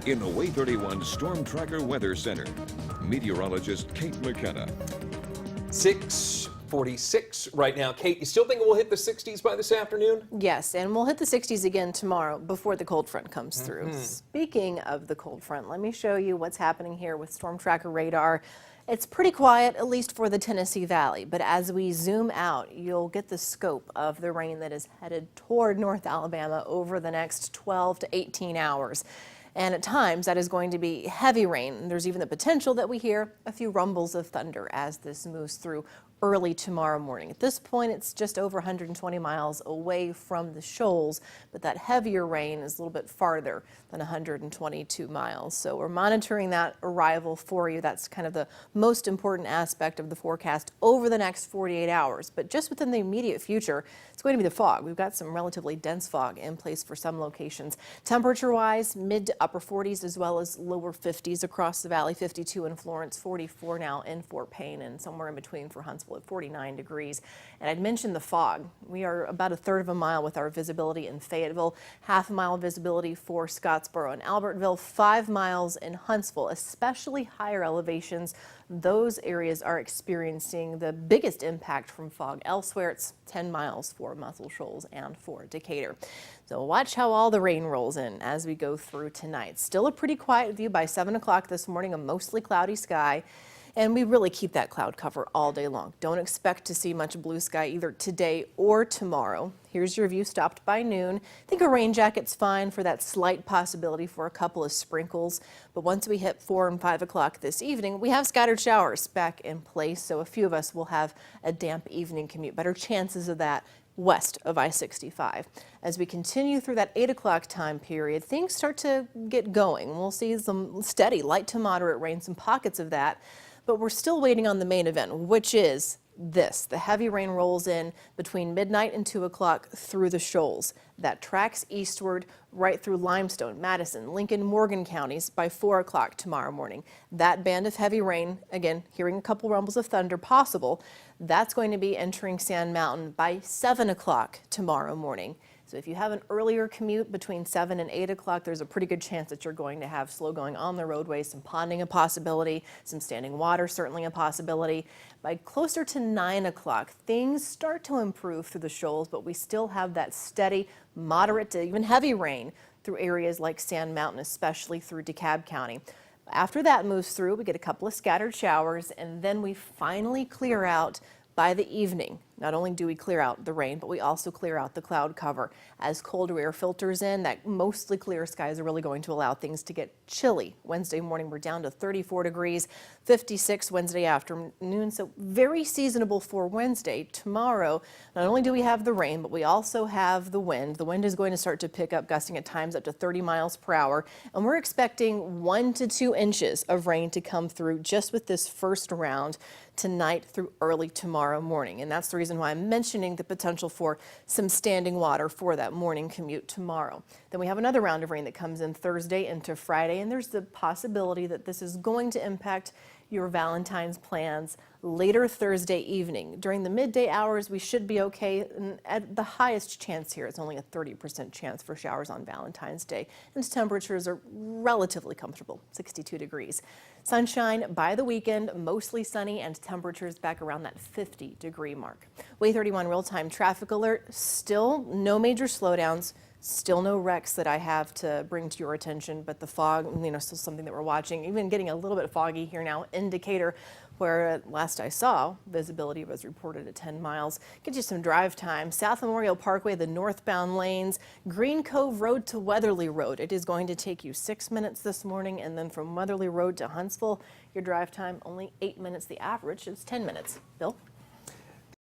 In the Way 31 Storm Tracker Weather Center, meteorologist Kate McKenna. 6:46 right now. Kate, you still think we'll hit the 60s by this afternoon? Yes, and we'll hit the 60s again tomorrow before the cold front comes through. Speaking of the cold front, let me show you what's happening here with Storm Tracker radar. It's pretty quiet, at least for the Tennessee Valley, but as we zoom out, you'll get the scope of the rain that is headed toward North Alabama over the next 12 to 18 hours. And at times, that is going to be heavy rain. There's even the potential that we hear a few rumbles of thunder as this moves through early tomorrow morning. At this point, it's just over 120 miles away from the shoals, but that heavier rain is a little bit farther than 122 miles. So we're monitoring that arrival for you. That's kind of the most important aspect of the forecast over the next 48 hours. But just within the immediate future, it's going to be the fog. We've got some relatively dense fog in place for some locations. Temperature-wise, mid to upper 40s as well as lower 50s across the valley. 52 in Florence, 44 now in Fort Payne, and somewhere in between for Huntsville at 49 degrees. And I'd mentioned the fog. We are about a third of a mile with our visibility in Fayetteville, half a mile visibility for Scottsboro and Albertville, 5 miles in Huntsville, especially higher elevations. Those areas are experiencing the biggest impact from fog. Elsewhere, it's 10 miles for Muscle Shoals and for Decatur. So watch how all the rain rolls in as we go through tonight. Still a pretty quiet view by 7 o'clock this morning, a mostly cloudy sky. And we really keep that cloud cover all day long. Don't expect to see much blue sky either today or tomorrow. Here's your view stopped by noon. I think a rain jacket's fine for that slight possibility for a couple of sprinkles. But once we hit 4 and 5 o'clock this evening, we have scattered showers back in place. So a few of us will have a damp evening commute. Better chances of that west of I-65. As we continue through that 8 o'clock time period, things start to get going. We'll see some steady light to moderate rain, some pockets of that. But we're still waiting on the main event, which is this. The heavy rain rolls in between midnight and 2 o'clock through the shoals. That tracks eastward right through Limestone, Madison, Lincoln, Morgan counties by 4 o'clock tomorrow morning. That band of heavy rain, again, hearing a couple rumbles of thunder possible, that's going to be entering Sand Mountain by 7 o'clock tomorrow morning. So if you have an earlier commute between 7 and 8 o'clock, there's a pretty good chance that you're going to have slow going on the roadways, some ponding a possibility, some standing water certainly a possibility. By closer to 9 o'clock, things start to improve through the shoals, but we still have that steady, moderate to even heavy rain through areas like Sand Mountain, especially through DeKalb County. After that moves through, we get a couple of scattered showers, and then we finally clear out by the evening. Not only do we clear out the rain, but we also clear out the cloud cover. As colder air filters in, that mostly clear skies are really going to allow things to get chilly. Wednesday morning, we're down to 34 degrees, 56 Wednesday afternoon, so very seasonable for Wednesday. Tomorrow, not only do we have the rain, but we also have the wind. The wind is going to start to pick up, gusting at times up to 30 miles per hour, and we're expecting 1 to 2 inches of rain to come through just with this first round tonight through early tomorrow morning. And that's the reason why I'm mentioning the potential for some standing water for that morning commute tomorrow. Then we have another round of rain that comes in Thursday into Friday, and there's the possibility that this is going to impact your Valentine's plans later Thursday evening. During the midday hours, we should be okay. And at the highest chance here, it's only a 30% chance for showers on Valentine's Day. And temperatures are relatively comfortable, 62 degrees. Sunshine by the weekend, mostly sunny, and temperatures back around that 50-degree mark. Way 31 real-time traffic alert, still no major slowdowns. Still no wrecks that I have to bring to your attention, but the fog, still something that we're watching. Even getting a little bit foggy here now in Decatur, where last I saw, visibility was reported at 10 miles. Get you some drive time. South Memorial Parkway, the northbound lanes, Green Cove Road to Weatherly Road. It is going to take you 6 minutes this morning, and then from Weatherly Road to Huntsville, your drive time only 8 minutes. The average is 10 minutes. Bill?